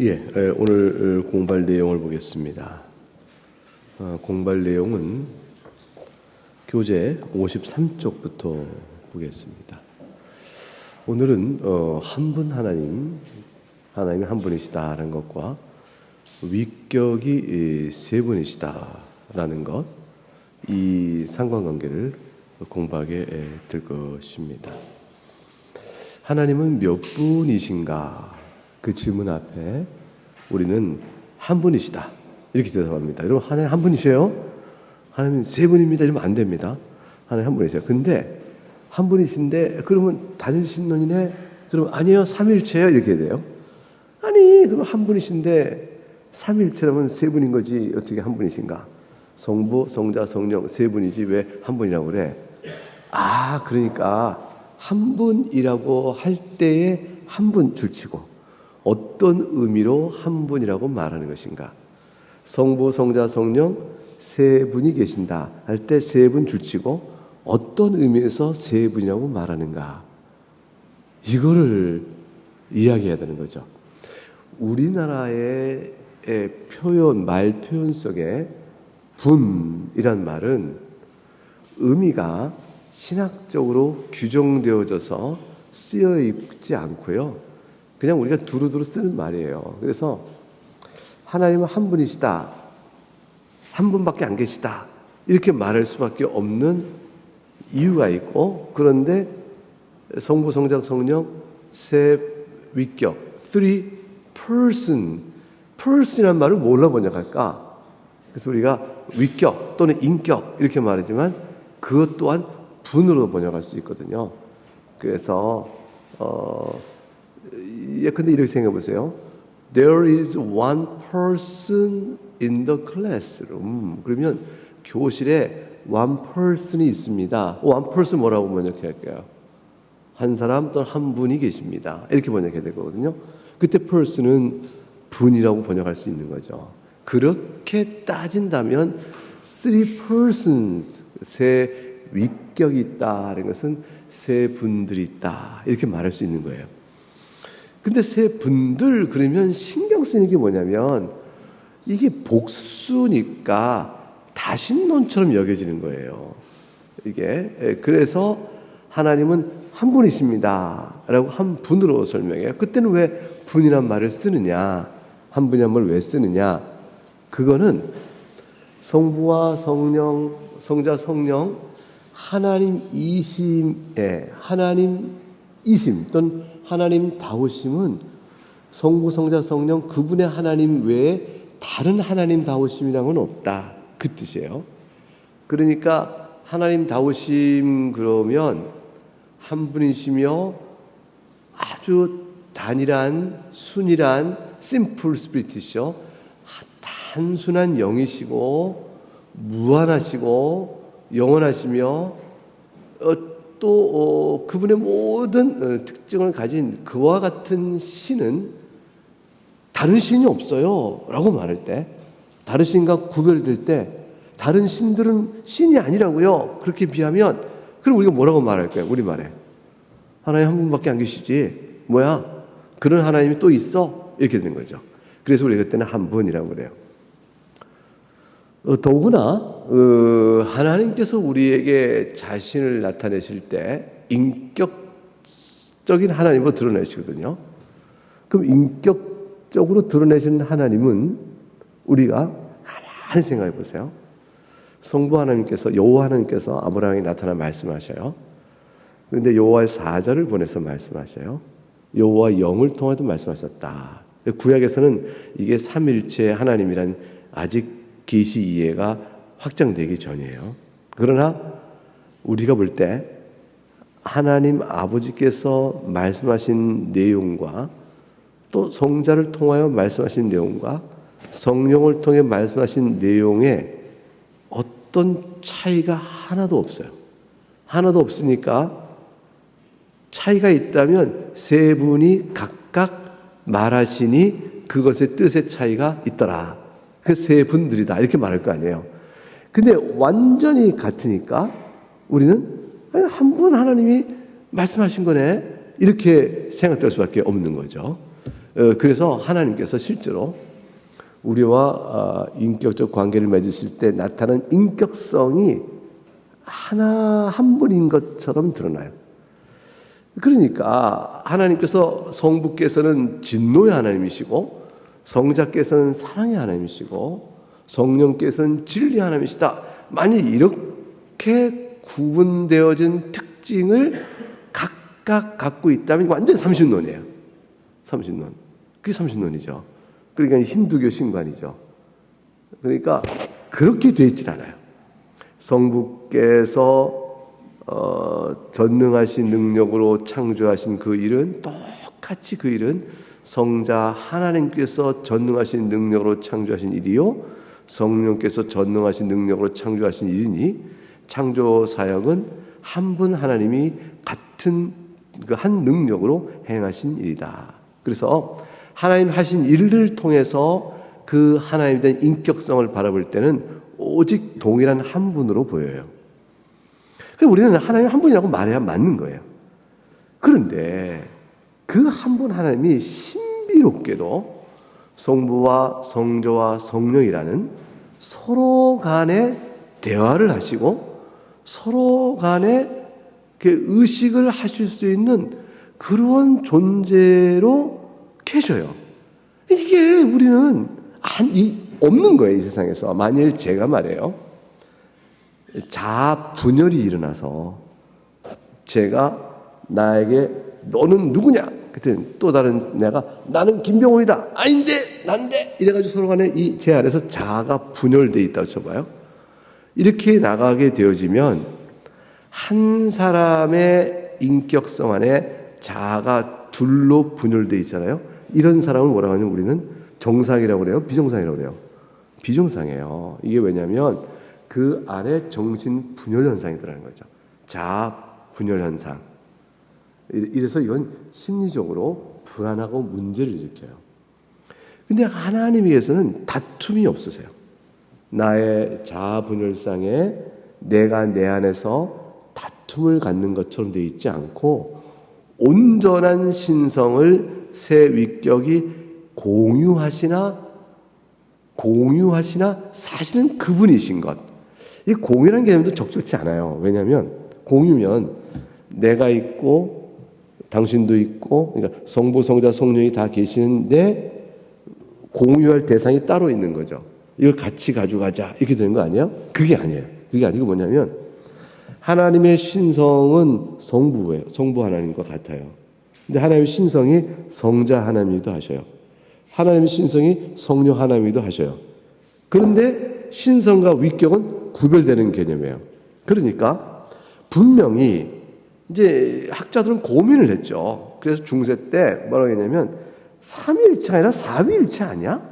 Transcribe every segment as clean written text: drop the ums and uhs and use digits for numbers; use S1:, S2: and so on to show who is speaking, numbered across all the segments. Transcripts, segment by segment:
S1: 오늘 공부할 내용을 보겠습니다. 공부할 내용은 교재 53쪽부터 보겠습니다. 오늘은 한 분 하나님이 한 분이시다라는 것과 위격이 세 분이시다라는 것, 이 상관관계를 공부하게 될 것입니다. 하나님은 몇 분이신가? 그 질문 앞에 우리는 한 분이시다 이렇게 대답합니다. 여러분, 하나님 한 분이세요? 하나님 세 분입니다 이러면 안 됩니다. 하나님 한 분이세요. 근데 한 분이신데 그러면 단일신론이네? 그러면 아니에요, 삼일체예요 이렇게 돼요. 아니, 그럼 한 분이신데 삼일체라면 세 분인 거지 어떻게 한 분이신가? 성부, 성자, 성령 세 분이지 왜 한 분이라고 그래? 그러니까 한 분이라고 할 때에 한 분 줄치고 어떤 의미로 한 분이라고 말하는 것인가? 성부, 성자, 성령 세 분이 계신다 할 때 세 분 줄치고 어떤 의미에서 세 분이라고 말하는가? 이거를 이야기해야 되는 거죠. 우리나라의 말 표현 속에 분이란 말은 의미가 신학적으로 규정되어져서 쓰여 있지 않고요. 그냥 우리가 두루두루 쓰는 말이에요. 그래서 하나님은 한 분이시다, 한 분밖에 안 계시다 이렇게 말할 수밖에 없는 이유가 있고, 그런데 성부, 성자, 성령 세 위격, three person이란 말을 뭘로 번역할까? 그래서 우리가 위격 또는 인격 이렇게 말하지만 그것 또한 분으로 번역할 수 있거든요. 그래서 예컨대 이렇게 생각해 보세요. There is one person in the classroom. 그러면 교실에 one person이 있습니다. one person 뭐라고 번역할까요? 한 사람 또는 한 분이 계십니다. 이렇게 번역해야 되거든요. 그때 person은 분이라고 번역할 수 있는 거죠. 그렇게 따진다면 three persons, 세 위격이 있다는 것은 세 분들이 있다 이렇게 말할 수 있는 거예요. 근데 세 분들 그러면 신경 쓰는 게 뭐냐면 이게 복수니까 다신론처럼 여겨지는 거예요. 이게 그래서 하나님은 한 분이십니다 라고 한 분으로 설명해요. 그때는 왜 분이란 말을 쓰느냐, 한 분이란 말을 왜 쓰느냐, 그거는 성부와 성령, 성자, 성령 하나님이심에 하나님이심 또는 하나님다우심은 성부, 성자, 성령 그분의 하나님 외에 다른 하나님다우심이라는 건 없다 그 뜻이에요. 그러니까 하나님다우심 그러면 한 분이시며 아주 단일한 순일한 심플 스피릿이죠. 단순한 영이시고 무한하시고 영원하시며 또 그분의 모든 특징을 가진 그와 같은 신은 다른 신이 없어요 라고 말할 때, 다른 신과 구별될 때 다른 신들은 신이 아니라고요 그렇게 비하면, 그럼 우리가 뭐라고 말할까요? 우리말에 하나님 한 분밖에 안 계시지 뭐야, 그런 하나님이 또 있어 이렇게 되는 거죠. 그래서 우리가 그때는 한 분이라고 그래요. 더구나 하나님께서 우리에게 자신을 나타내실 때 인격적인 하나님으로 드러내시거든요. 그럼 인격적으로 드러내시는 하나님은 우리가 가만히 생각해 보세요. 성부 하나님께서, 여호와 하나님께서 아브라함에게 나타나 말씀하셔요. 그런데 여호와의 사자를 보내서 말씀하셔요. 여호와 영을 통해서 말씀하셨다. 구약에서는 이게 삼일체 하나님이란 아직 계시 이해가 확장되기 전이에요. 그러나 우리가 볼 때 하나님 아버지께서 말씀하신 내용과 또 성자를 통하여 말씀하신 내용과 성령을 통해 말씀하신 내용에 어떤 차이가 하나도 없어요. 하나도 없으니까 차이가 있다면 세 분이 각각 말하시니 그것의 뜻의 차이가 있더라. 그 세 분들이다 이렇게 말할 거 아니에요. 근데 완전히 같으니까 우리는 한 분 하나님이 말씀하신 거네 이렇게 생각될 수밖에 없는 거죠. 그래서 하나님께서 실제로 우리와 인격적 관계를 맺으실 때 나타나는 인격성이 하나 한 분인 것처럼 드러나요. 그러니까 하나님께서 성부께서는 진노의 하나님이시고 성자께서는 사랑의 하나님이시고 성령께서는 진리의 하나님이시다. 만일 이렇게 구분되어진 특징을 각각 갖고 있다면 완전 삼신론이에요. 삼신론. 그게 삼신론이죠. 그러니까 힌두교 신관이죠. 그러니까 그렇게 되어 있질 않아요. 성부께서 전능하신 능력으로 창조하신 그 일은 똑같이 그 일은 성자 하나님께서 전능하신 능력으로 창조하신 일이요 성령께서 전능하신 능력으로 창조하신 일이니 창조 사역은 한 분 하나님이 같은 그 한 능력으로 행하신 일이다. 그래서 하나님 하신 일을 통해서 그 하나님에 대한 인격성을 바라볼 때는 오직 동일한 한 분으로 보여요. 그래서 우리는 하나님 한 분이라고 말해야 맞는 거예요. 그런데 그 한 분 하나님이 신비롭게도 성부와 성자와 성령이라는 서로 간에 대화를 하시고 서로 간에 의식을 하실 수 있는 그런 존재로 계셔요. 이게 우리는 없는 거예요, 이 세상에서. 만일 제가 말해요, 자아 분열이 일어나서 제가 나에게 너는 누구냐? 그랬더니 또 다른 내가 나는 김병호이다. 아닌데 난데 이래가지고 서로 간에 제 안에서 자아가 분열되어 있다고 쳐봐요. 이렇게 나가게 되어지면 한 사람의 인격성 안에 자아가 둘로 분열되어 있잖아요. 이런 사람을 뭐라고 하냐면 우리는 정상이라고 그래요? 비정상이라고 그래요? 비정상이에요. 이게 왜냐하면 그 안에 정신 분열 현상이 들어가는 거죠. 자아 분열 현상. 이래서 이건 심리적으로 불안하고 문제를 일으켜요. 근데 하나님에게서는 다툼이 없으세요. 나의 자아 분열상에 내가 내 안에서 다툼을 갖는 것처럼 되어 있지 않고 온전한 신성을 새 위격이 공유하시나 사실은 그분이신 것. 이 공유라는 개념도 적절치 않아요. 왜냐하면 공유면 내가 있고 당신도 있고 그러니까 성부, 성자, 성령이 다 계시는데 공유할 대상이 따로 있는 거죠. 이걸 같이 가져가자 이렇게 되는 거 아니에요? 그게 아니에요. 그게 아니고 뭐냐면 하나님의 신성은 성부예요. 성부 하나님과 같아요. 근데 하나님의 신성이 성자 하나님이기도 하셔요. 하나님의 신성이 성령 하나님이기도 하셔요. 그런데 신성과 위격은 구별되는 개념이에요. 그러니까 분명히 이제 학자들은 고민을 했죠. 그래서 중세 때 뭐라고 했냐면 삼위일체가 아니라 사위일체 아니야?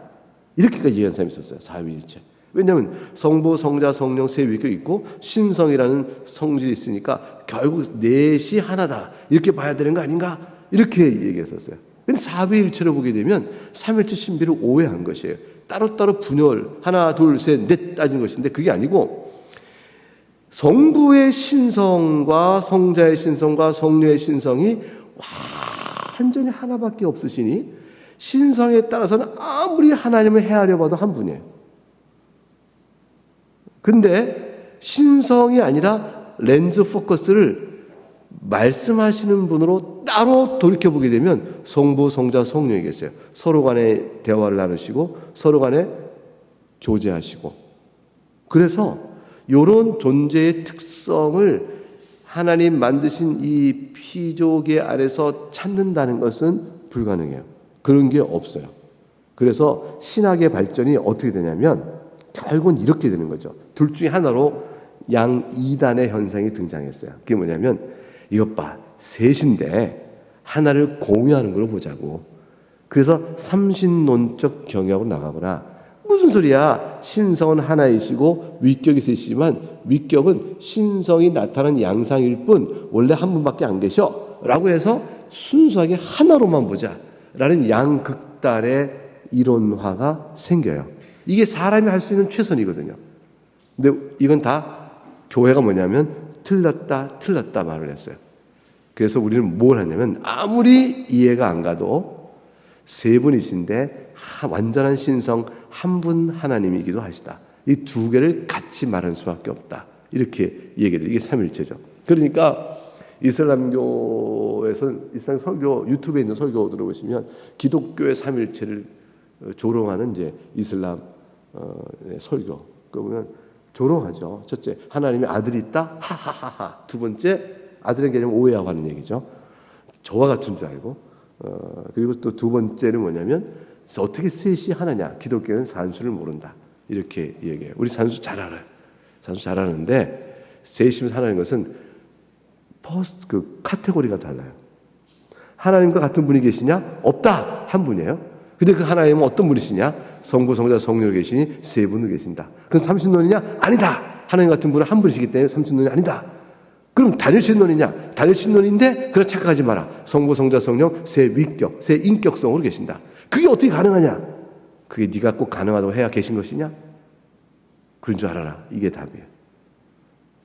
S1: 이렇게까지 얘기한 사람이 있었어요. 사위일체. 왜냐하면 성부, 성자, 성령 세 위격이 있고 신성이라는 성질이 있으니까 결국 넷이 하나다. 이렇게 봐야 되는 거 아닌가? 이렇게 얘기했었어요. 근데 사위일체로 보게 되면 삼일체 신비를 오해한 것이에요. 따로따로 분열 하나, 둘, 셋, 넷 따진 것인데 그게 아니고 성부의 신성과 성자의 신성과 성령의 신성이 완전히 하나밖에 없으시니 신성에 따라서는 아무리 하나님을 헤아려 봐도 한 분이에요. 근데 신성이 아니라 렌즈 포커스를 말씀하시는 분으로 따로 돌이켜보게 되면 성부, 성자, 성령이 계세요. 서로 간에 대화를 나누시고 서로 간에 교제하시고 그래서 이런 존재의 특성을 하나님 만드신 이 피조계 안에서 찾는다는 것은 불가능해요. 그런 게 없어요. 그래서 신학의 발전이 어떻게 되냐면 결국은 이렇게 되는 거죠. 둘 중에 하나로 양 이단의 현상이 등장했어요. 그게 뭐냐면 이것 봐. 셋인데 하나를 공유하는 걸로 보자고. 그래서 삼신론적 경향으로 나가거나 무슨 소리야. 신성은 하나이시고 위격이 셋이지만 위격은 신성이 나타난 양상일 뿐 원래 한 분밖에 안 계셔 라고 해서 순수하게 하나로만 보자 라는 양극단의 이론화가 생겨요. 이게 사람이 할 수 있는 최선이거든요. 근데 이건 다 교회가 뭐냐면 틀렸다 말을 했어요. 그래서 우리는 뭘 하냐면 아무리 이해가 안 가도 세 분이신데 완전한 신성 한 분 하나님이기도 하시다. 이 두 개를 같이 말할 수밖에 없다. 이렇게 얘기해요. 이게 삼일체죠. 그러니까 이슬람교에서는 이슬람 설교 유튜브에 있는 설교 들어보시면 기독교의 삼일체를 조롱하는 이제 이슬람 설교 그러면 조롱하죠. 첫째, 하나님의 아들이 있다. 하하하하. 두 번째, 아들의 개념 오해하고 하는 얘기죠. 저와 같은 줄 알고. 그리고 또 두 번째는 뭐냐면 어떻게 셋이 하나냐. 기독교는 산수를 모른다. 이렇게 얘기해요. 우리 산수 잘 알아요. 산수 잘 아는데 셋이면 하나인 것은 퍼스트 그 카테고리가 달라요. 하나님과 같은 분이 계시냐? 없다. 한 분이에요. 근데 그 하나님은 어떤 분이시냐? 성부, 성자, 성령이 계시니 세 분이 계신다. 그건 삼신론이냐? 아니다. 하나님 같은 분은 한 분이시기 때문에 삼신론이 아니다. 그럼 단일신론이냐? 단일신론인데 그렇게 착각하지 마라. 성부, 성자, 성령 세 위격, 세 인격성으로 계신다. 그게 어떻게 가능하냐? 그게 네가 꼭 가능하다고 해야 계신 것이냐? 그런 줄 알아라. 이게 답이에요.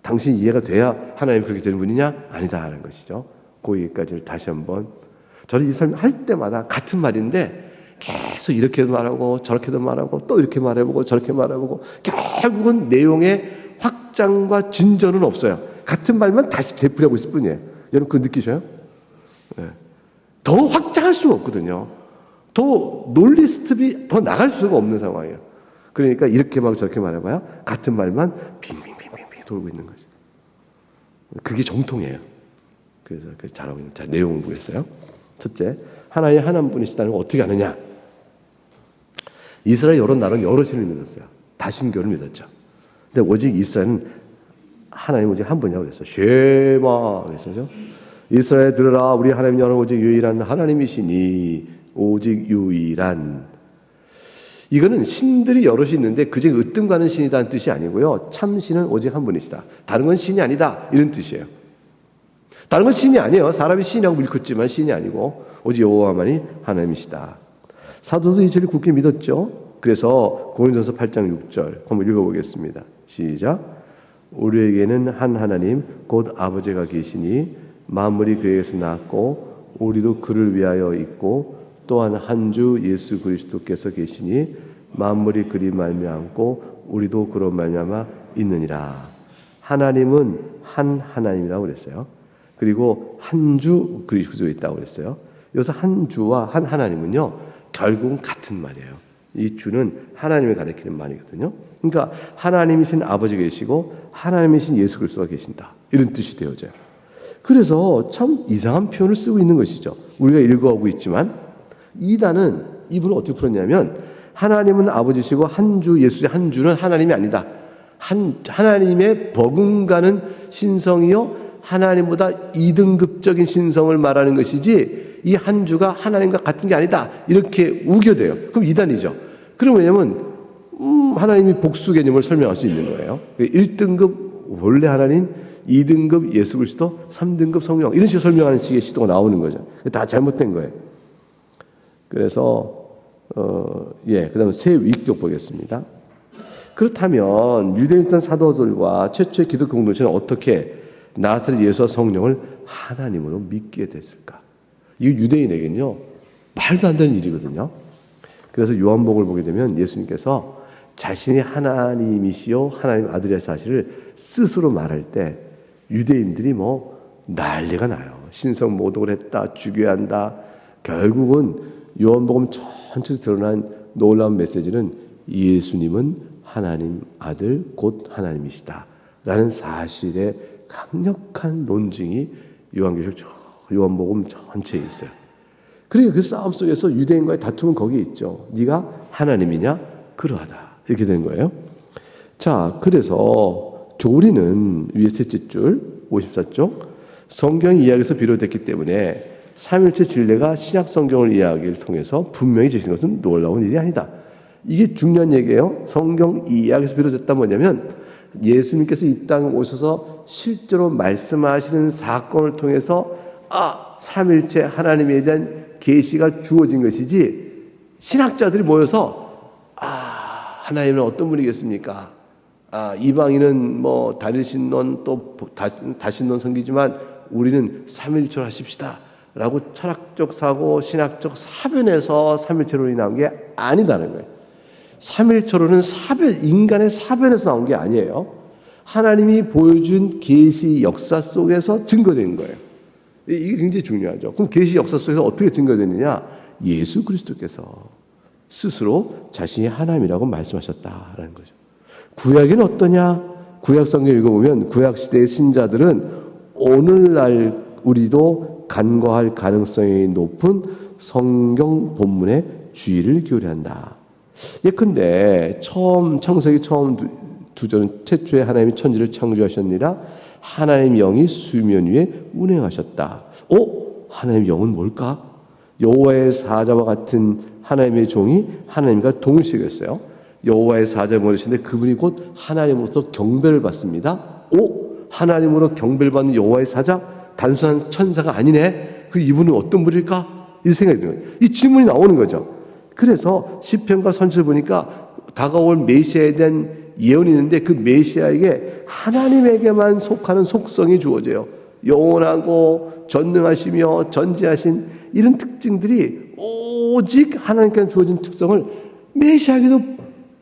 S1: 당신이 이해가 돼야 하나님이 그렇게 되는 분이냐? 아니다 하는 것이죠. 그 얘기까지를 다시 한번. 저는 이 설명 할 때마다 같은 말인데 계속 이렇게도 말하고 저렇게도 말하고 또 이렇게 말해보고 저렇게 말해보고 결국은 내용의 확장과 진전은 없어요. 같은 말만 다시 되풀이하고 있을 뿐이에요. 여러분 그거 느끼셔요? 네. 더 확장할 수가 없거든요. 더 논리 스텝이 더 나갈 수가 없는 상황이에요. 그러니까 이렇게 막 저렇게 말해봐야 같은 말만 빙빙빙빙 돌고 있는 거죠. 그게 정통이에요. 그래서 잘하고 있는. 자, 내용을 보겠어요. 첫째, 하나님 한 분이시다는 걸 어떻게 아느냐? 이스라엘 여러 나라는 여러 신을 믿었어요. 다신교를 믿었죠. 근데 오직 이스라엘은 하나님 오직 한 분이라고 그랬어요. 쉐마 그랬죠. 이스라엘 들으라, 우리 하나님 여호와는 오직 유일한 하나님이시니 오직 유일한. 이거는 신들이 여럿이 있는데 그중에 으뜸 가는 신이라는 뜻이 아니고요. 참 신은 오직 한 분이시다. 다른 건 신이 아니다. 이런 뜻이에요. 다른 건 신이 아니에요. 사람이 신이라고 일컫지만 신이 아니고 오직 여호와만이 하나님이시다. 사도도 이 진리를 굳게 믿었죠. 그래서 고린도서 8장 6절 한번 읽어보겠습니다. 시작. 우리에게는 한 하나님 곧 아버지가 계시니 만물이 그에게서 났고 우리도 그를 위하여 있고 또한 한 주 예수 그리스도께서 계시니 만물이 그리 말미암고 우리도 그로 말미암아 있느니라. 하나님은 한 하나님이라고 그랬어요. 그리고 한 주 그리스도에 있다고 그랬어요. 여기서 한 주와 한 하나님은요 결국은 같은 말이에요. 이 주는 하나님을 가리키는 말이거든요. 그러니까 하나님이신 아버지가 계시고 하나님이신 예수 그리스도가 계신다. 이런 뜻이 되어져요. 그래서 참 이상한 표현을 쓰고 있는 것이죠. 우리가 읽어오고 있지만 이단은 이분을 어떻게 풀었냐면 하나님은 아버지시고 한 주 예수의 한 주는 하나님이 아니다. 하나님의 버금가는 신성이요 하나님보다 이등급적인 신성을 말하는 것이지 이 한 주가 하나님과 같은 게 아니다. 이렇게 우겨대요. 그럼 이단이죠. 그럼 왜냐면 하나님이 복수 개념을 설명할 수 있는 거예요. 1등급 원래 하나님, 2등급 예수 그리스도, 3등급 성령 이런 식으로 설명하는 식의 시도가 나오는 거죠. 다 잘못된 거예요. 그래서 그다음에 새 위격 보겠습니다. 그렇다면 유대인던 사도들과 최초의 기독교 공동체는 어떻게 나사렛 예수와 성령을 하나님으로 믿게 됐을까? 이 유대인에게는요 말도 안 되는 일이거든요. 그래서 요한복음을 보게 되면 예수님께서 자신이 하나님이시요 하나님 아들의 사실을 스스로 말할 때 유대인들이 난리가 나요. 신성 모독을 했다, 죽여야 한다. 결국은 요한복음 전체에서 드러난 놀라운 메시지는 예수님은 하나님 아들 곧 하나님이시다 라는 사실의 강력한 논증이 요한복음 전체에 있어요. 그러니까 그 싸움 속에서 유대인과의 다툼은 거기에 있죠. 네가 하나님이냐? 그러하다. 이렇게 되는 거예요. 자, 그래서 조리는 위에 셋째 줄 54쪽 성경 이야기에서 비롯됐기 때문에 삼일체 진리가 신약 성경을 이야기를 통해서 분명히 주신 것은 놀라운 일이 아니다. 이게 중요한 얘기예요. 성경 이야기에서 비롯됐다 뭐냐면 예수님께서 이 땅에 오셔서 실제로 말씀하시는 사건을 통해서 삼일체 하나님에 대한 계시가 주어진 것이지 신학자들이 모여서 하나님은 어떤 분이겠습니까? 이방인은 단일신론 또 다신론 섬기지만 우리는 삼일체로 하십시다 라고 철학적 사고, 신학적 사변에서 삼일체론이 나온 게 아니다는 거예요. 삼일체론은 인간의 사변에서 나온 게 아니에요. 하나님이 보여준 계시 역사 속에서 증거된 거예요. 이게 굉장히 중요하죠. 그럼 계시 역사 속에서 어떻게 증거됐느냐? 예수 그리스도께서 스스로 자신이 하나님이라고 말씀하셨다라는 거죠. 구약에는 어떠냐? 구약 성경 읽어보면 구약 시대의 신자들은 오늘날 우리도 간과할 가능성이 높은 성경 본문에 주의를 기울여한다. 예컨대 창세기 처음 두 절은 태초에 하나님이 천지를 창조하셨느니라 하나님 영이 수면 위에 운행하셨다. 하나님 영은 뭘까? 여호와의 사자와 같은 하나님의 종이 하나님과 동시에 있어요. 여호와의 사자 모르시는데 그분이 곧 하나님으로부터 경배를 받습니다. 하나님으로 경배를 받는 여호와의 사자? 단순한 천사가 아니네. 그 이분은 어떤 분일까? 이 생각이 드는 거예요. 이 질문이 나오는 거죠. 그래서 시편과 선지를 보니까 다가올 메시아에 대한 예언이 있는데 그 메시아에게 하나님에게만 속하는 속성이 주어져요. 영원하고 전능하시며 전지하신 이런 특징들이 오직 하나님께 주어진 특성을 메시아에게도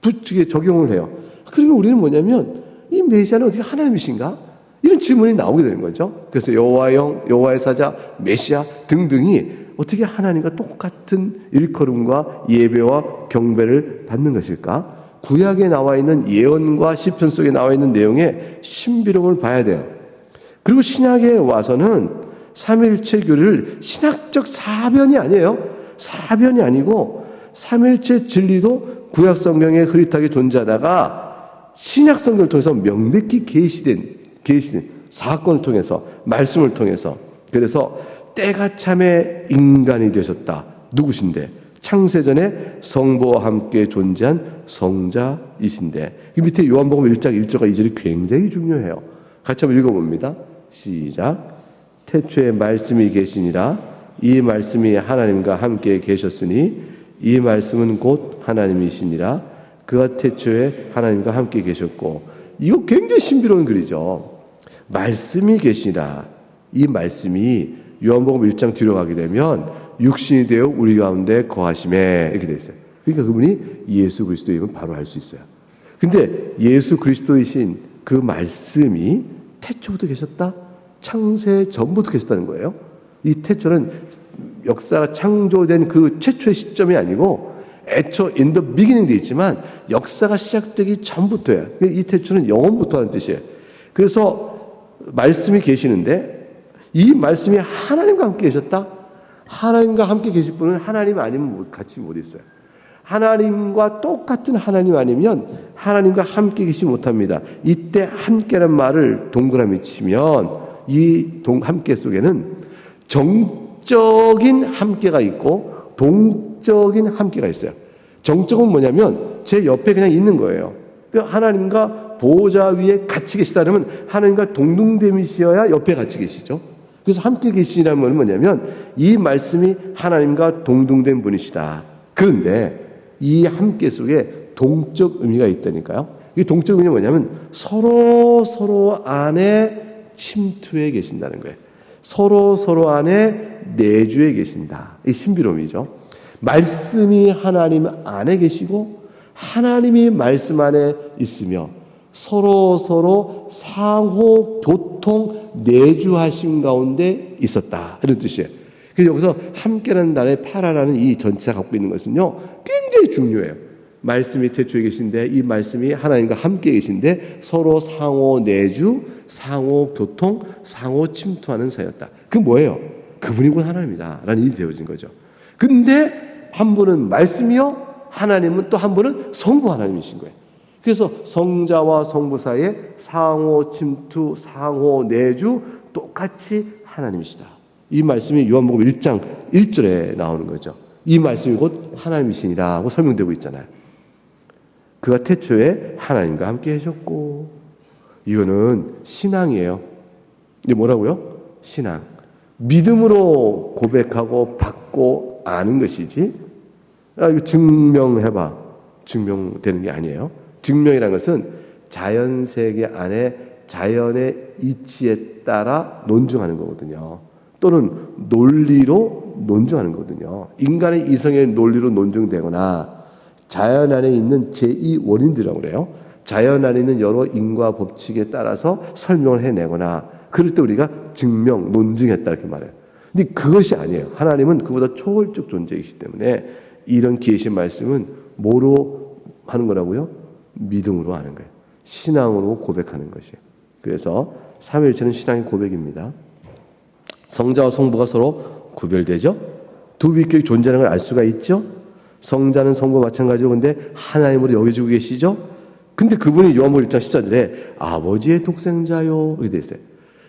S1: 붙이게 적용을 해요. 그러면 우리는 뭐냐면 이 메시아는 어떻게 하나님이신가? 이런 질문이 나오게 되는 거죠. 그래서 여호와의 영, 여호와의 사자, 메시아 등등이 어떻게 하나님과 똑같은 일컬음과 예배와 경배를 받는 것일까? 구약에 나와 있는 예언과 시편 속에 나와 있는 내용의 신비로움을 봐야 돼요. 그리고 신약에 와서는 삼일체 교리를 신학적 사변이 아니에요. 사변이 아니고 삼일체 진리도 구약 성경에 흐릿하게 존재하다가 신약 성경을 통해서 명백히 계시된 사건을 통해서 말씀을 통해서 그래서 때가 참에 인간이 되셨다. 누구신데? 창세전에 성부와 함께 존재한 성자이신데. 그 밑에 요한복음 1장 1절과 2절이 굉장히 중요해요. 같이 한번 읽어봅니다. 시작. 태초에 말씀이 계시니라. 이 말씀이 하나님과 함께 계셨으니 이 말씀은 곧 하나님이시니라. 그가 태초에 하나님과 함께 계셨고. 이거 굉장히 신비로운 글이죠. 말씀이 계시니라. 이 말씀이 요한복음 1장 뒤로 가게 되면 육신이 되어 우리 가운데 거하심에 이렇게 돼 있어요. 그러니까 그분이 예수 그리스도임을 바로 알 수 있어요. 근데 예수 그리스도이신 그 말씀이 태초부터 계셨다? 창세 전부터 계셨다는 거예요. 이 태초는 역사가 창조된 그 최초의 시점이 아니고 애초 in the beginning 돼 있지만 역사가 시작되기 전부터예요. 이 태초는 영원부터 하는 뜻이에요. 그래서 말씀이 계시는데 이 말씀이 하나님과 함께 계셨다? 하나님과 함께 계실 분은 하나님 아니면 같이 못 있어요. 하나님과 똑같은 하나님 아니면 하나님과 함께 계시지 못합니다. 이때 함께란 말을 동그라미 치면 이 함께 속에는 정적인 함께가 있고 동적인 함께가 있어요. 정적은 뭐냐면 제 옆에 그냥 있는 거예요. 하나님과 보호자 위에 같이 계시다 그러면 하나님과 동등됨이시어야 옆에 같이 계시죠. 그래서 함께 계시라는 건 뭐냐면 이 말씀이 하나님과 동등된 분이시다. 그런데 이 함께 속에 동적 의미가 있다니까요. 이 동적 의미는 뭐냐면 서로 안에 침투해 계신다는 거예요. 서로 안에 내주해 계신다. 이 신비로움이죠. 말씀이 하나님 안에 계시고 하나님이 말씀 안에 있으며 서로 상호 교통 내주하심 가운데 있었다. 이런 뜻이에요. 그래서 여기서 함께라는 단어의 파라라는 이 전체가 갖고 있는 것은요, 굉장히 중요해요. 말씀이 태초에 계신데 이 말씀이 하나님과 함께 계신데 서로 상호 내주, 상호 교통, 상호 침투하는 사이였다. 그 뭐예요? 그분이 곧 하나님이다. 라는 일이 되어진 거죠. 근데 한 분은 말씀이요, 하나님은 또 한 분은 성부 하나님이신 거예요. 그래서 성자와 성부 사이에 상호 침투, 상호 내주 똑같이 하나님이시다. 이 말씀이 요한복음 1장 1절에 나오는 거죠. 이 말씀이 곧 하나님이시니라고 설명되고 있잖아요. 그가 태초에 하나님과 함께 하셨고, 이거는 신앙이에요. 이게 뭐라고요? 신앙. 믿음으로 고백하고 받고 아는 것이지, 이거 증명해봐. 증명되는 게 아니에요. 증명이라는 것은 자연 세계 안에 자연의 이치에 따라 논증하는 거거든요. 또는 논리로 논증하는 거거든요. 인간의 이성의 논리로 논증되거나 자연 안에 있는 제2 원인들이라고 그래요. 자연 안에 있는 여러 인과 법칙에 따라서 설명을 해내거나 그럴 때 우리가 증명, 논증했다 이렇게 말해요. 근데 그것이 아니에요. 하나님은 그보다 초월적 존재이기 때문에 이런 계시 말씀은 뭐로 하는 거라고요? 믿음으로 하는 거예요. 신앙으로 고백하는 것이에요. 그래서 삼위일체는 신앙의 고백입니다. 성자와 성부가 서로 구별되죠? 두 위격이 존재하는 걸 알 수가 있죠? 성자는 성부와 마찬가지로 근데 하나님으로 여겨지고 계시죠? 근데 그분이 요한복음 1장 14절에 아버지의 독생자요 이렇게 돼 있어요.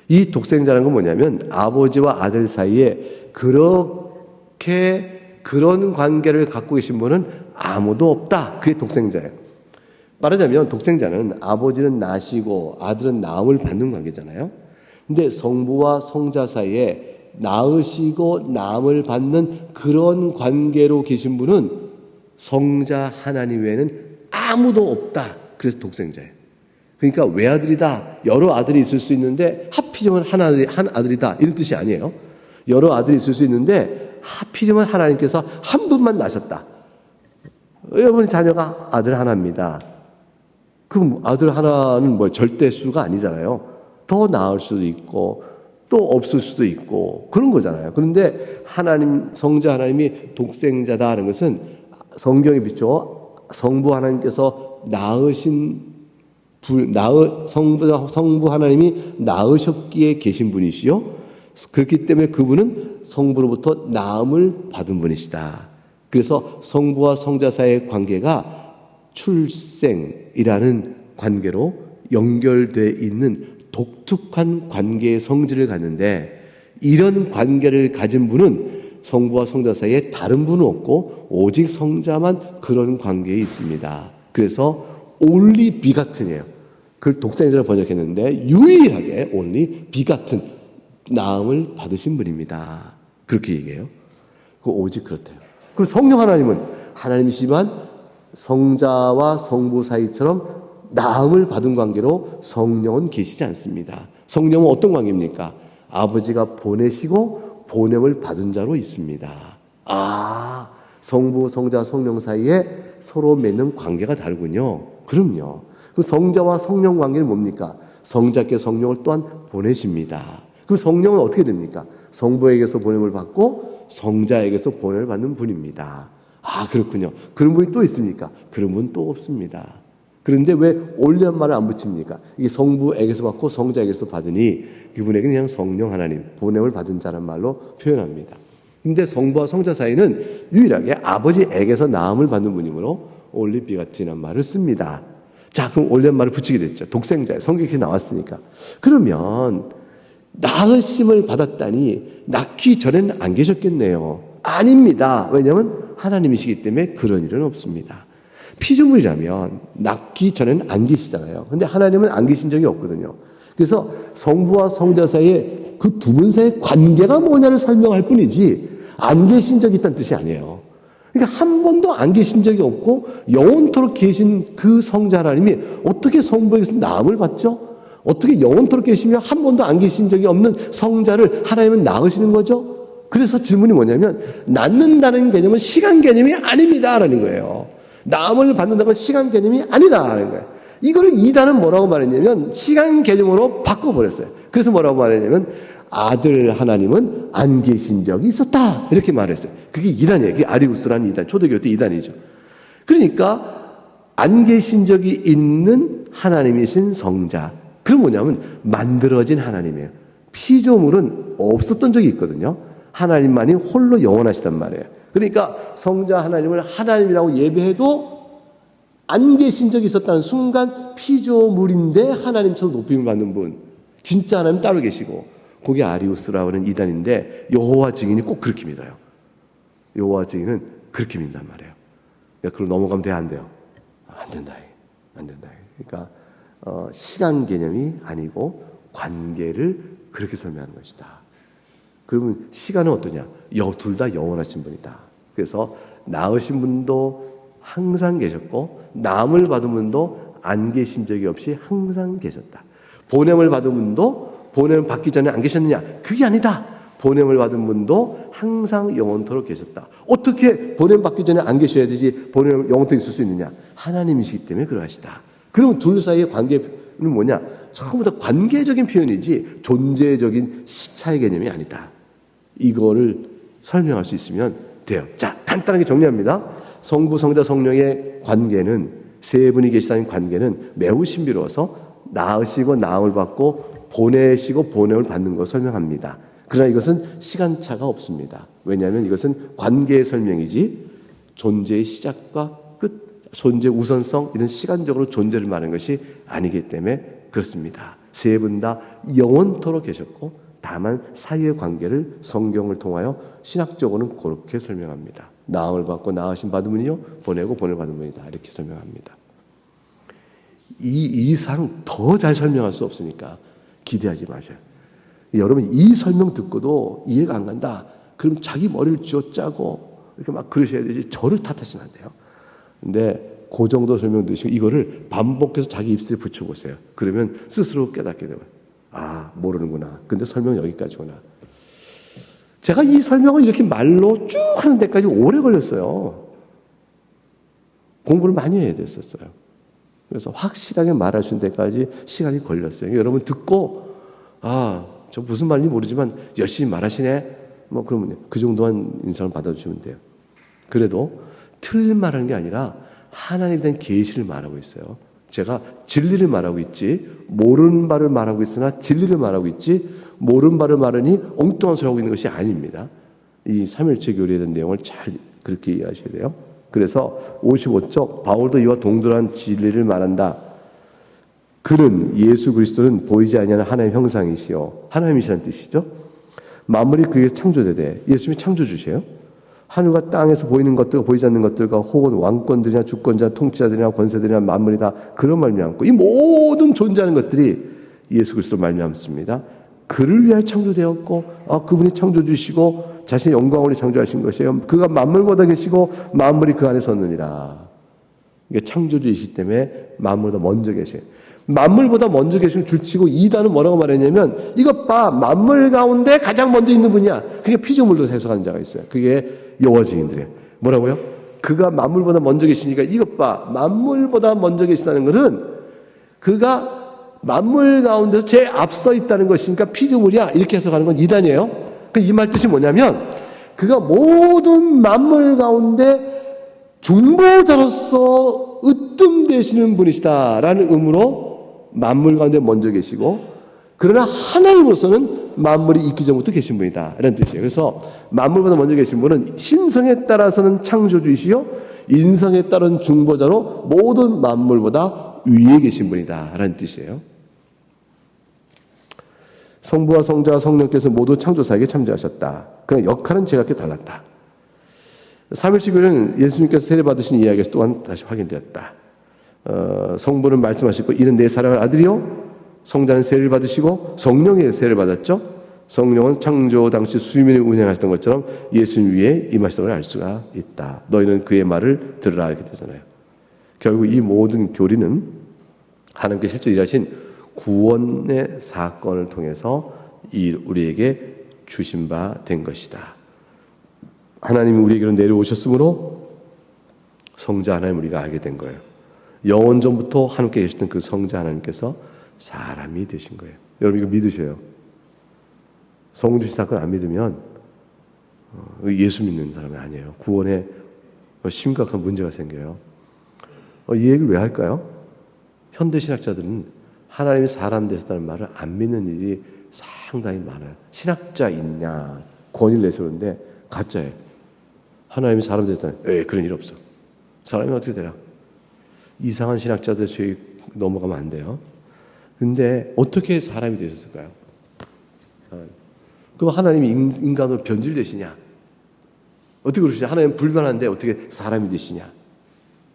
S1: 이 독생자라는 건 뭐냐면 아버지와 아들 사이에 그렇게 그런 관계를 갖고 계신 분은 아무도 없다. 그게 독생자예요. 말하자면 독생자는 아버지는 나시고 아들은 나음을 받는 관계잖아요. 근데 성부와 성자 사이에 낳으시고 나음을 받는 그런 관계로 계신 분은 성자 하나님 외에는 아무도 없다. 그래서 독생자예요. 그러니까 외아들이다. 여러 아들이 있을 수 있는데 하필이면 한 아들이다. 이런 뜻이 아니에요. 여러 아들이 있을 수 있는데 하필이면 하나님께서 한 분만 낳으셨다. 여러분 자녀가 아들 하나입니다. 그럼 아들 하나는 뭐 절대수가 아니잖아요. 더 낳을 수도 있고 또 없을 수도 있고 그런 거잖아요. 그런데 하나님 성자 하나님이 독생자다 하는 것은 성경에 비춰 성부 하나님께서 성부 하나님이 낳으셨기에 계신 분이시요. 그렇기 때문에 그분은 성부로부터 낳음을 받은 분이시다. 그래서 성부와 성자 사이의 관계가 출생이라는 관계로 연결되어 있는 독특한 관계의 성질을 갖는데 이런 관계를 가진 분은 성부와 성자 사이에 다른 분은 없고 오직 성자만 그런 관계에 있습니다. 그래서 only begatten이에요. 그걸 독생자로 번역했는데 유일하게 only begotten 낳음을 받으신 분입니다. 그렇게 얘기해요. 그 오직 그렇대요. 그 성령 하나님은 하나님이시지만 성자와 성부 사이처럼 낳음을 받은 관계로 성령은 계시지 않습니다. 성령은 어떤 관계입니까? 아버지가 보내시고 보냄을 받은 자로 있습니다. 성부, 성자, 성령 사이에 서로 맺는 관계가 다르군요. 그럼요. 그 성자와 성령 관계는 뭡니까? 성자께 성령을 또한 보내십니다. 그 성령은 어떻게 됩니까? 성부에게서 보냄을 받고 성자에게서 보냄을 받는 분입니다. 그렇군요. 그런 분이 또 있습니까? 그런 분 또 없습니다. 그런데 왜 올리한 말을 안 붙입니까? 이게 성부에게서 받고 성자에게서 받으니 그분에게는 그냥 성령 하나님, 보냄을 받은 자란 말로 표현합니다. 근데 성부와 성자 사이는 유일하게 아버지에게서 낳음을 받는 분이므로 올리비 같은 말을 씁니다. 자, 그럼 올리한 말을 붙이게 됐죠. 독생자에 성경에 나왔으니까. 그러면 낳으심을 받았다니 낳기 전에는 안 계셨겠네요. 아닙니다. 왜냐하면 하나님이시기 때문에 그런 일은 없습니다. 피조물이라면 낳기 전에는 안 계시잖아요. 근데 하나님은 안 계신 적이 없거든요. 그래서 성부와 성자 사이에 그 두 분 사이의 관계가 뭐냐를 설명할 뿐이지 안 계신 적이 있다는 뜻이 아니에요. 그러니까 한 번도 안 계신 적이 없고 영원토록 계신 그 성자 하나님이 어떻게 성부에게서 낳음을 받죠? 어떻게 영원토록 계시며 한 번도 안 계신 적이 없는 성자를 하나님은 낳으시는 거죠? 그래서 질문이 뭐냐면 낳는다는 개념은 시간 개념이 아닙니다라는 거예요. 낳음을 받는다는 건 시간 개념이 아니다라는 거예요. 이걸 이단은 뭐라고 말했냐면 시간 개념으로 바꿔버렸어요. 그래서 뭐라고 말했냐면 아들 하나님은 안 계신 적이 있었다 이렇게 말했어요. 그게 이단이에요. 그게 아리우스라는 이단, 초대교회 때 이단이죠. 그러니까 안 계신 적이 있는 하나님이신 성자. 그건 뭐냐면 만들어진 하나님이에요. 피조물은 없었던 적이 있거든요. 하나님만이 홀로 영원하시단 말이에요. 그러니까 성자 하나님을 하나님이라고 예배해도 안 계신 적이 있었다는 순간 피조물인데 하나님처럼 높임을 받는 분. 진짜 하나님 따로 계시고 그게 아리우스라고 하는 이단인데 여호와 증인이 꼭 그렇게 믿어요. 여호와 증인은 그렇게 믿는단 말이에요. 그걸 넘어가면 돼요? 안 돼요? 안 된다. 안 된다. 그러니까 시간 개념이 아니고 관계를 그렇게 설명하는 것이다. 그러면 시간은 어떠냐? 둘 다 영원하신 분이다. 그래서 낳으신 분도 항상 계셨고 남을 받은 분도 안 계신 적이 없이 항상 계셨다. 보냄을 받은 분도 보냄을 받기 전에 안 계셨느냐? 그게 아니다. 보냄을 받은 분도 항상 영원토록 계셨다. 어떻게 보냄 받기 전에 안 계셔야 되지 보냄 영원토록 있을 수 있느냐? 하나님이시기 때문에 그러하시다. 그럼 둘 사이의 관계는 뭐냐? 처음부터 관계적인 표현이지 존재적인 시차의 개념이 아니다. 이거를 설명할 수 있으면 돼요. 자, 간단하게 정리합니다. 성부, 성자, 성령의 관계는, 세 분이 계시다는 관계는 매우 신비로워서 낳으시고 낳음을 받고 보내시고 보냄을 받는 것을 설명합니다. 그러나 이것은 시간차가 없습니다. 왜냐하면 이것은 관계의 설명이지 존재의 시작과 끝, 존재 우선성, 이런 시간적으로 존재를 말하는 것이 아니기 때문에 그렇습니다. 세 분 다 영원토록 계셨고 다만 사이의 관계를 성경을 통하여 신학적으로는 그렇게 설명합니다. 낳음을 받고 낳으신 받은 분이요 보내고 보냄을 받은 분이다. 이렇게 설명합니다. 이 이상 더 잘 설명할 수 없으니까 기대하지 마셔요. 여러분 이 설명 듣고도 이해가 안 간다. 그럼 자기 머리를 쥐어짜고 이렇게 막 그러셔야 되지 저를 탓하시면 안 돼요. 근데 그 정도 설명 드시고 이거를 반복해서 자기 입술에 붙여보세요. 그러면 스스로 깨닫게 돼요. 아, 모르는구나. 근데 설명 여기까지구나. 제가 이 설명을 이렇게 말로 쭉 하는 데까지 오래 걸렸어요. 공부를 많이 해야 됐었어요. 그래서 확실하게 말할 수 있는 데까지 시간이 걸렸어요. 여러분 듣고 아, 저 무슨 말인지 모르지만 열심히 말하시네. 뭐 그러면 그 정도만 인상을 받아주시면 돼요. 그래도 틀린 말하는 게 아니라 하나님에 대한 계시를 말하고 있어요. 제가 진리를 말하고 있지 모르는 바를 말하고 있으나 진리를 말하고 있지 모르는 바를 말하니 엉뚱한 소리 하고 있는 것이 아닙니다. 이 삼일체 교리에 대한 내용을 잘 그렇게 이해하셔야 돼요. 그래서 55쪽 바울도 이와 동등한 진리를 말한다. 그는 예수 그리스도는 보이지 아니하는 하나님의 형상이시요 하나님이시라는 뜻이죠. 만물이 그에게 창조되되 예수님이 창조주세요. 하늘과 땅에서 보이는 것들과 보이지 않는 것들과 혹은 왕권들이나 주권자, 통치자들이나 권세들이나 만물이 다 그런 말미암고 이 모든 존재하는 것들이 예수 그리스도 말미암습니다. 그를 위하여 창조되었고 그분이 창조주시고 자신의 영광으로 창조하신 것이에요. 그가 만물보다 계시고 만물이 그 안에 섰느니라. 이게 창조주이시기 때문에 만물보다 먼저 계세요. 만물보다 먼저 계시는 줄치고 이단은 뭐라고 말했냐면 이것 봐 만물 가운데 가장 먼저 있는 분이야. 그게 피조물로 해석하는 자가 있어요. 그게 여호와 증인들이에요. 뭐라고요? 그가 만물보다 먼저 계시니까 이것 봐 만물보다 먼저 계시다는 것은 그가 만물 가운데서 제일 앞서 있다는 것이니까 피조물이야. 이렇게 해석하는 건 이단이에요. 이 말 뜻이 뭐냐면 그가 모든 만물 가운데 중보자로서 으뜸되시는 분이시다라는 의미로 만물 가운데 먼저 계시고 그러나 하나님으로서는 만물이 있기 전부터 계신 분이다 이런 뜻이에요. 그래서 만물보다 먼저 계신 분은 신성에 따라서는 창조주이시요 인성에 따른 중보자로 모든 만물보다 위에 계신 분이다 라는 뜻이에요. 성부와 성자와 성령께서 모두 창조사에게 참조하셨다. 그러나 역할은 제각기 달랐다. 삼일치교는 예수님께서 세례받으신 이야기에서 또한 다시 확인되었다. 성부는 말씀하시고 이는 내 사랑하는 아들이요 성자는 세례를 받으시고 성령의 세례를 받았죠. 성령은 창조 당시 수민을 운행하셨던 것처럼 예수님 위에 임하시던 걸 알 수가 있다. 너희는 그의 말을 들으라 이렇게 되잖아요. 결국 이 모든 교리는 하나님께 실제 일하신 구원의 사건을 통해서 우리에게 주신 바 된 것이다. 하나님이 우리에게로 내려오셨으므로 성자 하나님 우리가 알게 된 거예요. 영원전부터 하나님께 계셨던 그 성자 하나님께서 사람이 되신 거예요. 여러분 이거 믿으셔요. 성주신 사건 안 믿으면 예수 믿는 사람이 아니에요. 구원에 심각한 문제가 생겨요. 이 얘기를 왜 할까요? 현대신학자들은 하나님이 사람 되셨다는 말을 안 믿는 일이 상당히 많아요. 신학자 있냐 권위를 내세우는데 가짜예요. 하나님이 사람 되셨다는 그런 일 없어. 사람이 어떻게 되나? 이상한 신학자들 죄 넘어가면 안 돼요. 근데 어떻게 사람이 되셨을까요? 그럼 하나님이 인간으로 변질되시냐? 어떻게 그러시냐? 하나님 불변한데 어떻게 사람이 되시냐?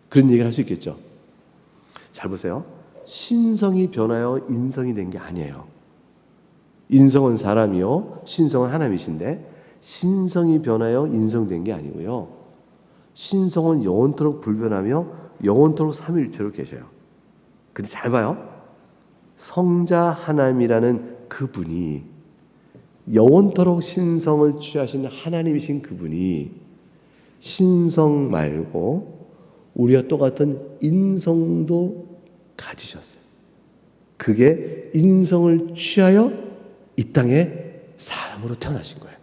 S1: 그런 얘기를 할 수 있겠죠. 잘 보세요. 신성이 변하여 인성이 된 게 아니에요. 인성은 사람이요 신성은 하나님이신데 신성이 변하여 인성된 게 아니고요. 신성은 영원토록 불변하며 영원토록 삼위일체로 계셔요. 근데 잘 봐요. 성자 하나님이라는 그분이 영원토록 신성을 취하신 하나님이신 그분이 신성 말고 우리와 똑같은 인성도 가지셨어요. 그게 인성을 취하여 이 땅에 사람으로 태어나신 거예요.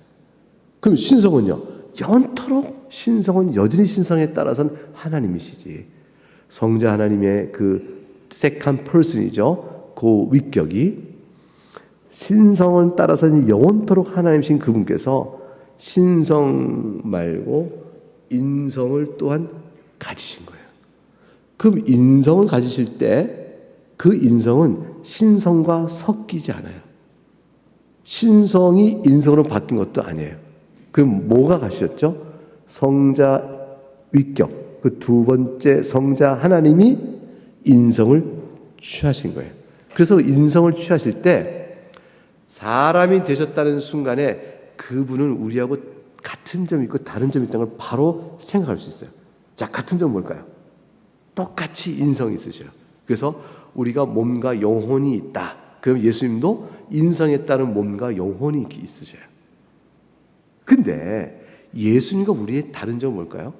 S1: 그럼 신성은요? 영원토록 신성은 여전히 신성에 따라서는 하나님이시지. 성자 하나님의 그 세컨 퍼슨이죠. 그 위격이 신성을 따라서는 영원토록 하나님이신 그분께서 신성 말고 인성을 또한 가지신 거예요. 그럼 인성을 가지실 때 그 인성은 신성과 섞이지 않아요. 신성이 인성으로 바뀐 것도 아니에요. 그럼 뭐가 가셨죠? 성자 위격, 그 두 번째 성자 하나님이 인성을 취하신 거예요. 그래서 인성을 취하실 때 사람이 되셨다는 순간에 그분은 우리하고 같은 점이 있고 다른 점이 있다는 걸 바로 생각할 수 있어요. 자, 같은 점은 뭘까요? 똑같이 인성이 있으셔요. 그래서 우리가 몸과 영혼이 있다. 그럼 예수님도 인성에 따른 몸과 영혼이 있으셔요. 근데 예수님과 우리의 다른 점은 뭘까요?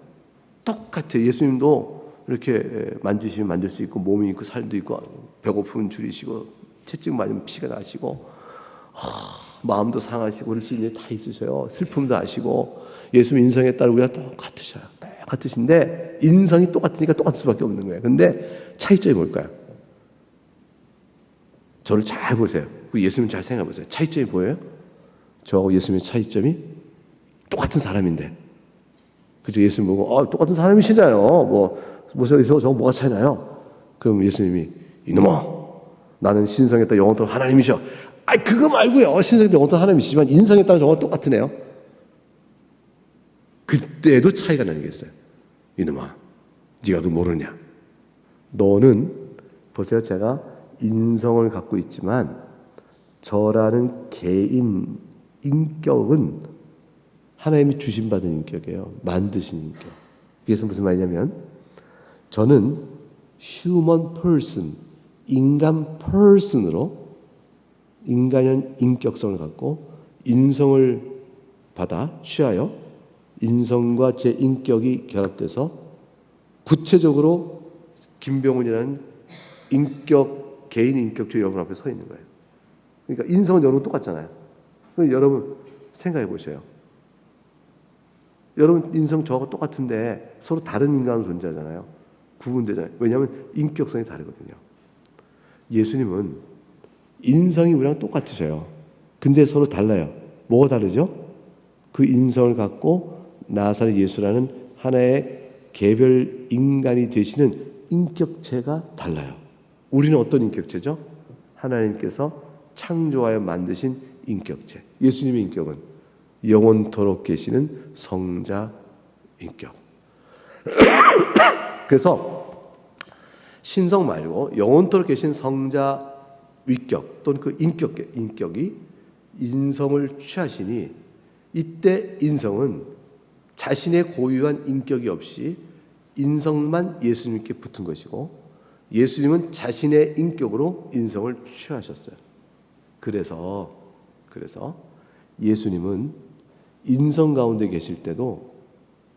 S1: 똑같아요. 예수님도 이렇게 만지시면 만질 수 있고 몸이 있고 살도 있고 배고프면 줄이시고 채찍 맞으면 피가 나시고 마음도 상하시고 그렇지 이제 다 있으셔요. 슬픔도 아시고 예수님 인성에 따라 우리가 똑같으셔요. 똑같으신데 인성이 똑같으니까 똑같을 수밖에 없는 거예요. 근데 차이점이 뭘까요? 저를 잘 보세요. 예수님 잘 생각해 보세요. 차이점이 뭐예요? 저하고 예수님의 차이점이 똑같은 사람인데, 그죠? 예수님 보고 똑같은 사람이시잖아요. 여기서 저거 뭐가 차이나요? 그럼 예수님이 이놈아, 나는 신성에 따라 영원토록 하나님이셔. 그거 말고요. 신성에 따라 영원토록 하나님이시지만 인성에 따라 저거 똑같으네요. 그때도 차이가 나는 게 있어요. 이놈아, 네가 그 모르냐? 너는 보세요. 제가 인성을 갖고 있지만 저라는 개인 인격은 하나님이 주신받은 인격이에요. 만드신 인격. 그래서 무슨 말이냐면 저는 human person, 인간 person으로 인간의 인격성을 갖고 인성을 받아 취하여 인성과 제 인격이 결합돼서 구체적으로 김병훈이라는 개인 인격적 여러분 앞에 서 있는 거예요. 그러니까 인성은 여러분 똑같잖아요. 여러분 생각해 보세요. 여러분 인성 저하고 똑같은데 서로 다른 인간으로 존재하잖아요. 구분되잖아요. 왜냐하면 인격성이 다르거든요. 예수님은 인성이 우리랑 똑같으셔요. 근데 서로 달라요. 뭐가 다르죠? 그 인성을 갖고 나사렛 예수라는 하나의 개별 인간이 되시는 인격체가 달라요. 우리는 어떤 인격체죠? 하나님께서 창조하여 만드신 인격체. 예수님의 인격은 영원토록 계시는 성자 인격. 그래서 신성 말고 영원토록 계신 성자 위격 또는 그 인격이 인성을 취하시니 이때 인성은 자신의 고유한 인격이 없이 인성만 예수님께 붙은 것이고 예수님은 자신의 인격으로 인성을 취하셨어요. 그래서 예수님은 인성 가운데 계실 때도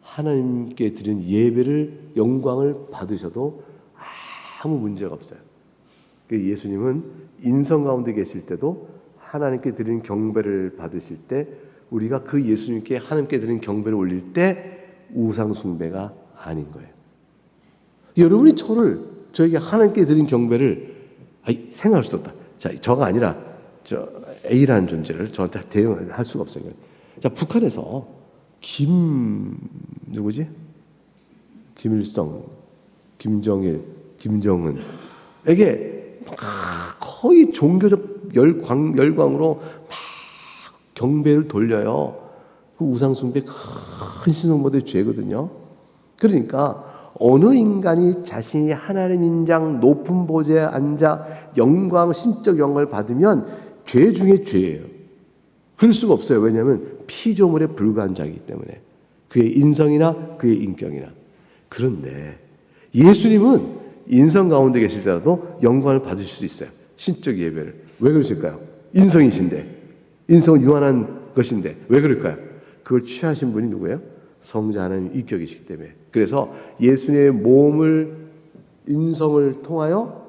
S1: 하나님께 드린 예배를 영광을 받으셔도 아무 문제가 없어요. 예수님은 인성 가운데 계실 때도 하나님께 드린 경배를 받으실 때 우리가 그 예수님께 하나님께 드린 경배를 올릴 때 우상 숭배가 아닌 거예요. 여러분이 저에게 하나님께 드린 경배를 생각할 수 없다. 자, 저가 아니라 저 A라는 존재를 저한테 대응할 수가 없어요. 자, 북한에서 누구지? 김일성, 김정일, 김정은에게 거의 종교적 열광으로 막 경배를 돌려요. 그 우상숭배 큰 신성모델 죄거든요. 그러니까 어느 인간이 자신이 하나님 인장 높은 보좌에 앉아 신적 영광을 받으면 죄 중에 죄예요. 그럴 수가 없어요. 왜냐하면 피조물에 불과한 자이기 때문에. 그의 인성이나 그의 인격이나. 그런데 예수님은 인성 가운데 계실 때라도 영광을 받으실 수 있어요. 신적 예배를. 왜 그러실까요? 인성이신데. 인성은 유한한 것인데 왜 그럴까요? 그걸 취하신 분이 누구예요? 성자 하나님 인격이시기 때문에. 그래서 예수님의 몸을 인성을 통하여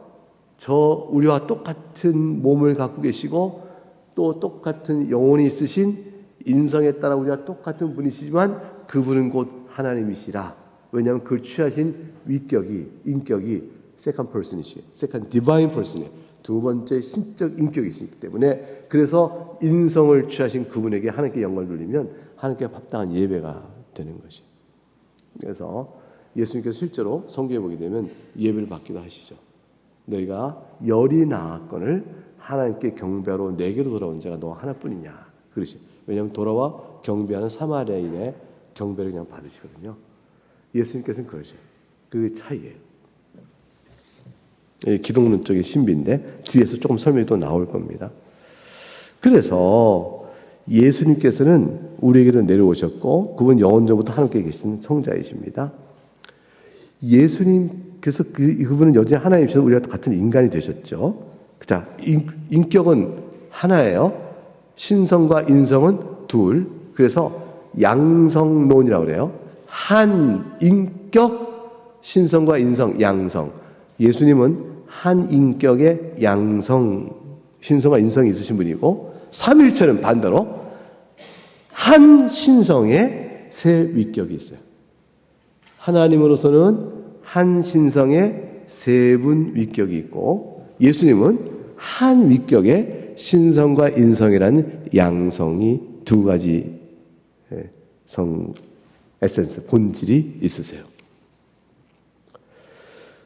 S1: 우리와 똑같은 몸을 갖고 계시고 또 똑같은 영혼이 있으신 인성에 따라 우리와 똑같은 분이시지만 그분은 곧 하나님이시라. 왜냐하면 그걸 취하신 인격이 second person이시에요. second divine person이에요. 두 번째 신적 인격이시기 때문에 그래서 인성을 취하신 그분에게 하나님께 영광을 돌리면 하나님께 합당한 예배가 되는 것이에요. 그래서 예수님께서 실제로 성경에 보게 되면 예배를 받기도 하시죠. 너희가 열이 나았거늘 하나님께 경배하러 내게로 돌아온 자가 너 하나뿐이냐. 그러시죠. 왜냐하면 돌아와 경배하는 사마리아인의 경배를 그냥 받으시거든요. 예수님께서는 그러세요. 그 차이예요. 기독론적인 신비인데 뒤에서 조금 설명이 또 나올 겁니다. 그래서 예수님께서는 우리에게로 내려오셨고 그분 영원전부터 하나님께 계신 성자이십니다. 예수님께서 그분은 여전히 하나님이셔서 우리와 같은 인간이 되셨죠. 자, 인격은 하나예요. 신성과 인성은 둘. 그래서 양성론이라고 그래요. 한 인격, 신성과 인성, 양성. 예수님은 한 인격의 양성, 신성과 인성이 있으신 분이고 삼일체는 반대로 한 신성의 세 위격이 있어요. 하나님으로서는 한 신성의 세 분 위격이 있고 예수님은 한 위격의 신성과 인성이라는 양성이 두 가지 에센스, 본질이 있으세요.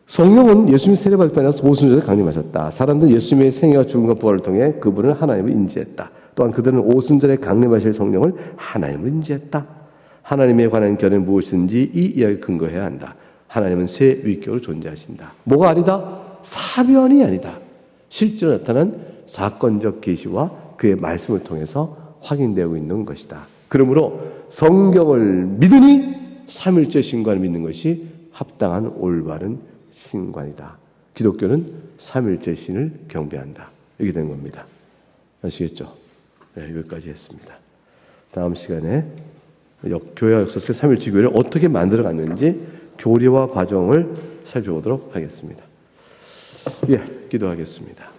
S1: 성령은 예수님이 세례받을 뿐 아니라 오순절에 강림하셨다. 사람들은 예수님의 생애와 죽음과 부활을 통해 그분을 하나님을 인지했다. 또한 그들은 오순절에 강림하실 성령을 하나님을 인지했다. 하나님에 관한 견해는 무엇인지 이 이야기에 근거해야 한다. 하나님은 세 위격으로 존재하신다. 뭐가 아니다? 사변이 아니다. 실제로 나타난 사건적 계시와 그의 말씀을 통해서 확인되고 있는 것이다. 그러므로 성경을 믿으니 삼일째 신관을 믿는 것이 합당한 올바른 신관이다. 기독교는 삼일째 신을 경배한다. 이렇게 된 겁니다. 아시겠죠? 네, 여기까지 했습니다. 다음 시간에 교회 역사의 삼일째 교회를 어떻게 만들어갔는지 교리와 과정을 살펴보도록 하겠습니다. 예, 기도하겠습니다.